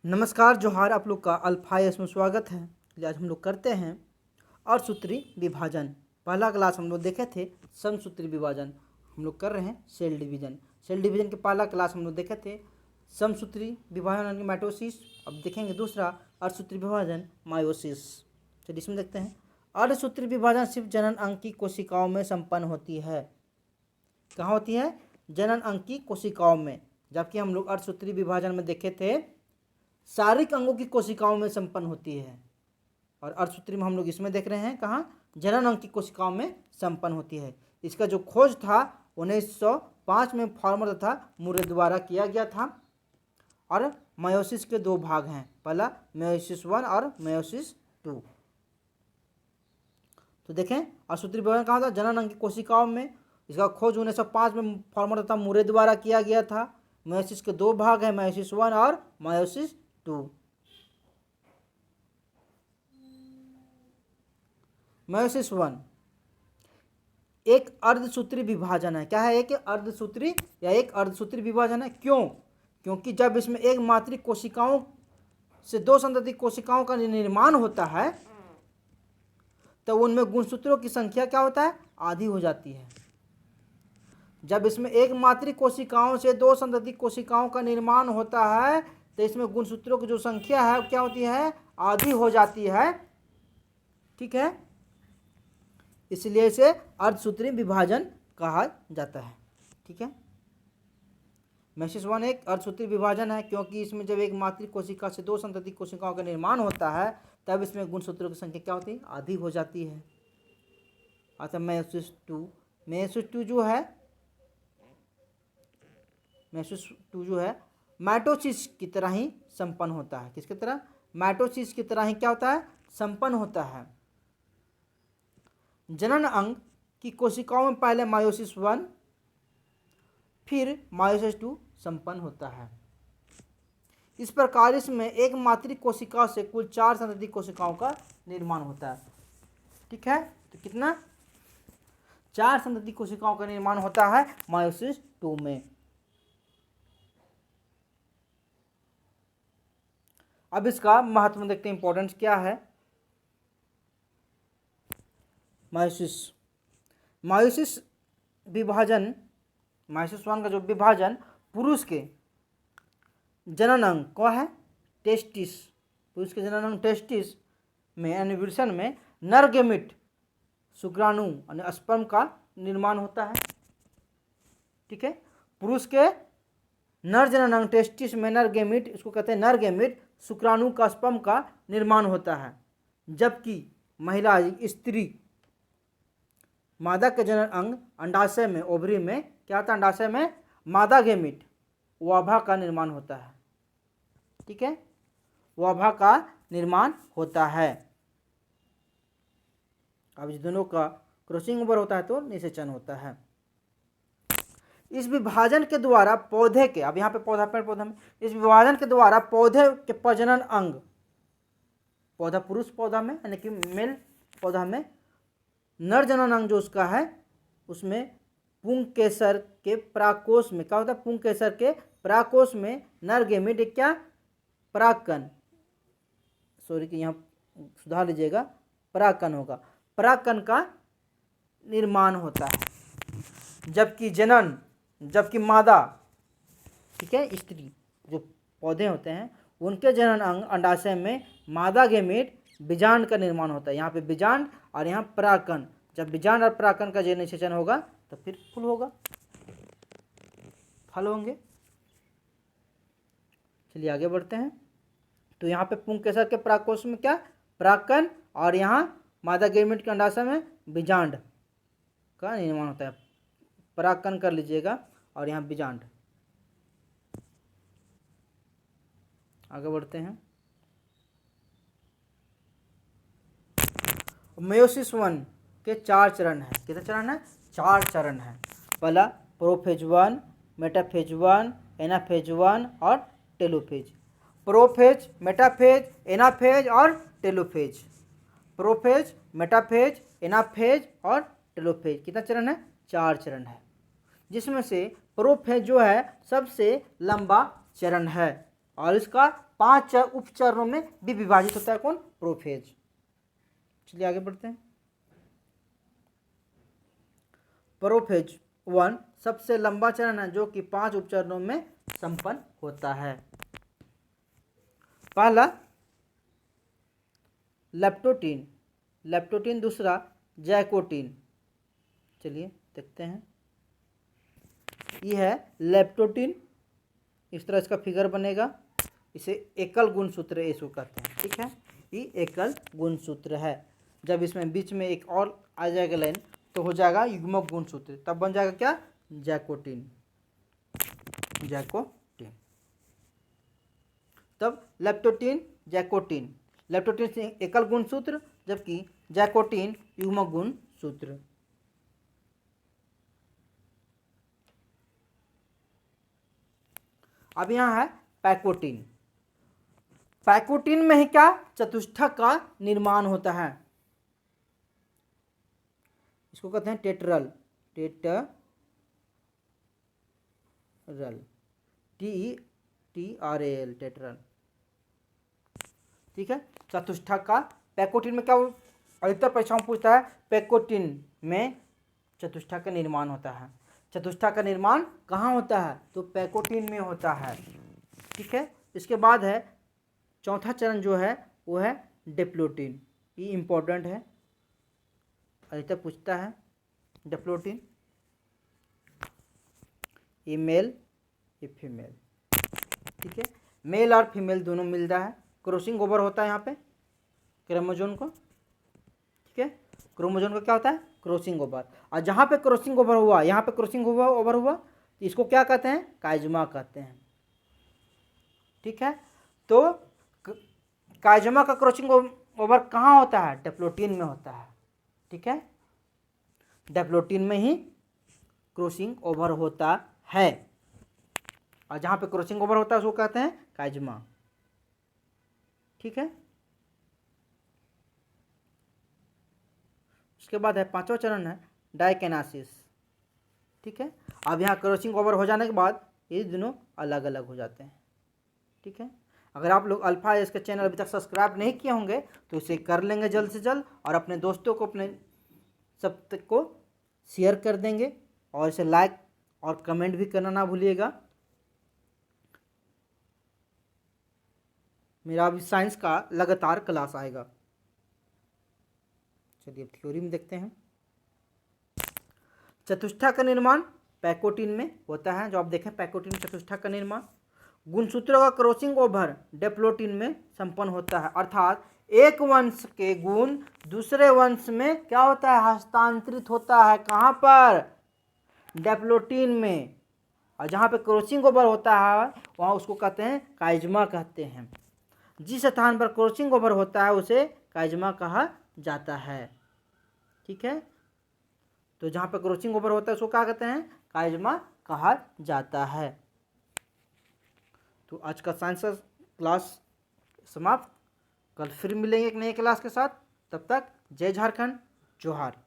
नमस्कार जोहार, आप लोग का अल्फा एस में स्वागत है। आज हम लोग करते हैं अर्धसूत्री विभाजन। पहला क्लास हम लोग देखे थे समसूत्री विभाजन, हम लोग कर रहे हैं सेल डिवीजन। सेल डिवीजन के पहला क्लास हम लोग देखे थे समसूत्री विभाजन यानी माइटोसिस। अब देखेंगे दूसरा अर्धसूत्री विभाजन मायोसिस। चलिए इसमें देखते हैं। अर्धसूत्री विभाजन सिर्फ जनन अंग की कोशिकाओं में संपन्न होती है। कहाँ होती है? जनन अंग की कोशिकाओं में। जबकि हम लोग अर्धसूत्री विभाजन में देखे थे शारीरिक अंगों की कोशिकाओं में संपन्न होती है। और अर्धसूत्री में हम लोग इसमें देख रहे हैं कहाँ? जनन अंग की कोशिकाओं में संपन्न होती है। इसका जो खोज था 1905 में फॉर्मर तथा मुरे द्वारा किया गया था। और मायोसिस के दो भाग हैं, पहला मायोसिस 1 और मायोसिस 2। तो देखें अर्धसूत्री विभाजन कहाँ था? जनन अंग की कोशिकाओं में। इसका खोज 1905 में फॉर्मर तथा मुरे द्वारा किया गया था। मायोसिस के दो भाग हैं, मायोसिस 1 और मायोसिस 2। मायोसिस 1 एक अर्धसूत्री विभाजन है। क्या है? एक अर्धसूत्री या एक अर्धसूत्री विभाजन है। क्यों? क्योंकि जब इसमें एक मातृ कोशिकाओं से दो संतति कोशिकाओं का निर्माण होता है तो उनमें गुणसूत्रों की संख्या क्या होता है? आधी हो जाती है। जब इसमें एक मातृ कोशिकाओं से दो संतति कोशिकाओं का निर्माण होता है तो इसमें गुणसूत्रों की जो संख्या है क्या होती है? आधी हो जाती है। ठीक है, इसलिए इसे अर्धसूत्री विभाजन कहा जाता है। ठीक है, मायोसिस 1 एक अर्धसूत्री विभाजन है क्योंकि इसमें जब एक मातृ कोशिका से दो संतति कोशिकाओं का निर्माण होता है तब इसमें गुणसूत्रों की संख्या क्या होती है? आधी हो जाती है। अच्छा, मायोसिस 2 जो है, मायोसिस 2 जो है माइटोसिस की तरह ही संपन्न होता है। किसकी तरह? माइटोसिस की तरह ही क्या होता है? संपन्न होता है। जनन अंग की कोशिकाओं में पहले मायोसिस 1 फिर मायोसिस 2 संपन्न होता है। इस प्रकार इसमें एक मातृ कोशिका से कुल 4 संतति कोशिकाओं का निर्माण होता है। ठीक है, तो कितना? 4 संतति कोशिकाओं का निर्माण होता है मायोसिस 2 में। अब इसका महत्व देखते हैं, इंपॉर्टेंस क्या है। मायोसिस विभाजन, मायोसिस 1 का जो विभाजन पुरुष के जनन अंग क्या है? टेस्टिस। पुरुष के जनन अंग टेस्टिस में एनिवृषण में नर गेमिट शुक्राणु यानी स्पर्म का निर्माण होता है। ठीक है, पुरुष के नर जनन अंग टेस्टिस में नर गेमिट, इसको कहते हैं नर गेमिट, शुक्राणु का स्पर्म का निर्माण होता है। जबकि महिला स्त्री मादा के जनन अंग अंडाशय में, ओवरी में क्या होता है? अंडाशय में मादा गेमिट ओवा का निर्माण होता है। ठीक है, ओवा का निर्माण होता है। अब इस दोनों का क्रॉसिंग ओवर होता है तो निषेचन होता है। इस विभाजन के द्वारा पौधे के, अब यहाँ पे पौधा, पेड़ पौधा में, इस विभाजन के द्वारा पौधे के प्रजनन अंग, पौधा पुरुष पौधा में यानी कि मेल पौधा में नर जनन अंग जो उसका है उसमें पुंकेसर के पराकोष में क्या होता है? पुंकेसर के पराकोष में नर गेमिट क्या? परागकण, सॉरी कि यहाँ सुधार लीजिएगा, परागकण होगा, परागकण का निर्माण होता है। जबकि मादा, ठीक है, स्त्री जो पौधे होते हैं उनके जनन अंग अंडाशय में मादा गेमेट बीजांड का निर्माण होता है। यहाँ पे बीजांड और यहाँ परागकण। जब बीजांड और परागकण का जो निषेचन होगा तो फिर फूल होगा, फल होंगे। चलिए आगे बढ़ते हैं। तो यहाँ पे पुंकेसर के पराकोष में क्या? परागकण, और यहाँ मादा गेमेट के अंडाशय में बीजांड का निर्माण होता है। परागकण कर लीजिएगा और यहाँ बीजांड। आगे बढ़ते हैं। मायोसिस 1 के 4 चरण हैं। कितने चरण हैं? 4 चरण हैं। पहला प्रोफेज 1, मेटाफेज 1, एनाफेज 1 और टेलोफेज। प्रोफेज, मेटाफेज, एनाफेज और टेलोफेज। प्रोफेज, मेटाफेज, एनाफेज और टेलोफेज। कितना चरण है? 4 चरण है, जिसमें से प्रोफेज जो है सबसे लंबा चरण है। और इसका 5 उप चरणों में भी विभाजित होता है। कौन? प्रोफेज। चलिए आगे बढ़ते हैं। प्रोफेज 1 सबसे लंबा चरण है जो कि 5 उपचरणों में संपन्न होता है। पहला लेप्टोटीन, लेप्टोटीन। दूसरा जैकोटीन। चलिए देखते हैं। ये है लेप्टोटीन, इस तरह इसका फिगर बनेगा। इसे एकल गुणसूत्र इसको कहते हैं। ठीक है, ये एकल गुणसूत्र है। जब इसमें बीच में एक और आ जाएगा लाइन तो हो जाएगा युग्मक गुणसूत्र, तब बन जाएगा क्या? जैकोटीन। जैकोटीन। तब लेप्टोटीन, जैकोटीन। लेप्टोटीन से एकल गुणसूत्र, जबकि जैकोटीन युग्मक गुणसूत्र। अब यहाँ है पैकोटीन। पैकोटीन में ही क्या? चतुष्टक का निर्माण होता है। इसको कहते हैं टेट्रल। टेट्रल, TETRAL, टेट्रल। ठीक है, चतुष्टक का। पैकोटीन में क्या अधिकतर परीक्षाओं में पूछता है? पैकोटीन में चतुष्टक का निर्माण होता है। चतुष्टक का निर्माण कहाँ होता है? तो पैकोटीन में होता है। ठीक है, इसके बाद है चौथा चरण जो है वो है डिप्लोटीन। ये इम्पोर्टेंट है, अधिकतर पूछता है। डिप्लोटीन, ये मेल, ये फीमेल। ठीक है, मेल और फीमेल दोनों मिलता है। क्रॉसिंग ओवर होता है यहाँ पे क्रोमोजोम को। ठीक है, क्रोमोजोम का क्या होता है? Crossing over. और जहाँ पे क्रॉसिंग ओवर हुआ, यहाँ पे क्रॉसिंग ओवर हुआ तो इसको क्या कहते हैं? काइजमा कहते हैं। ठीक है, तो काइजमा का क्रॉसिंग ओवर कहाँ होता है? डिप्लोटीन में होता है। ठीक है, डिप्लोटीन में ही क्रॉसिंग ओवर होता है। और जहाँ पे क्रॉसिंग ओवर होता है उसको कहते हैं काइजमा। ठीक है, उसके बाद है पांचवा चरण है डाइकेनासिस। ठीक है, अब यहाँ क्रॉसिंग ओवर हो जाने के बाद ये दोनों अलग अलग हो जाते हैं। ठीक है, अगर आप लोग अल्फा एस के चैनल अभी तक सब्सक्राइब नहीं किए होंगे तो इसे कर लेंगे जल्द से जल्द, और अपने दोस्तों को, अपने सब तक को शेयर कर देंगे, और इसे लाइक और कमेंट भी करना ना भूलिएगा। मेरा अभी साइंस का लगातार क्लास आएगा। चलिए अब थ्योरी में देखते हैं। चतुष्टक का निर्माण पैकोटीन में होता है। जो आप देखें पैकोटीन में चतुष्टक का निर्माण। गुणसूत्रों का क्रॉसिंग ओवर डिप्लोटीन में संपन्न होता है, अर्थात एक वंश के गुण दूसरे वंश में क्या होता है? हस्तांतरित होता है। कहाँ पर? डिप्लोटीन में। और जहाँ पे क्रॉसिंग ओवर होता है वहाँ उसको कहते हैं काइजमा कहते हैं। जिस स्थान पर क्रॉसिंग ओवर होता है उसे काइजमा कहा जाता है। ठीक है, तो जहाँ पर क्रॉसिंग ओवर होता है उसको क्या कहते हैं? काइजमा कहा जाता है। तो आज का साइंस क्लास समाप्त। कल फिर मिलेंगे एक नए क्लास के साथ। तब तक जय झारखंड, जोहार।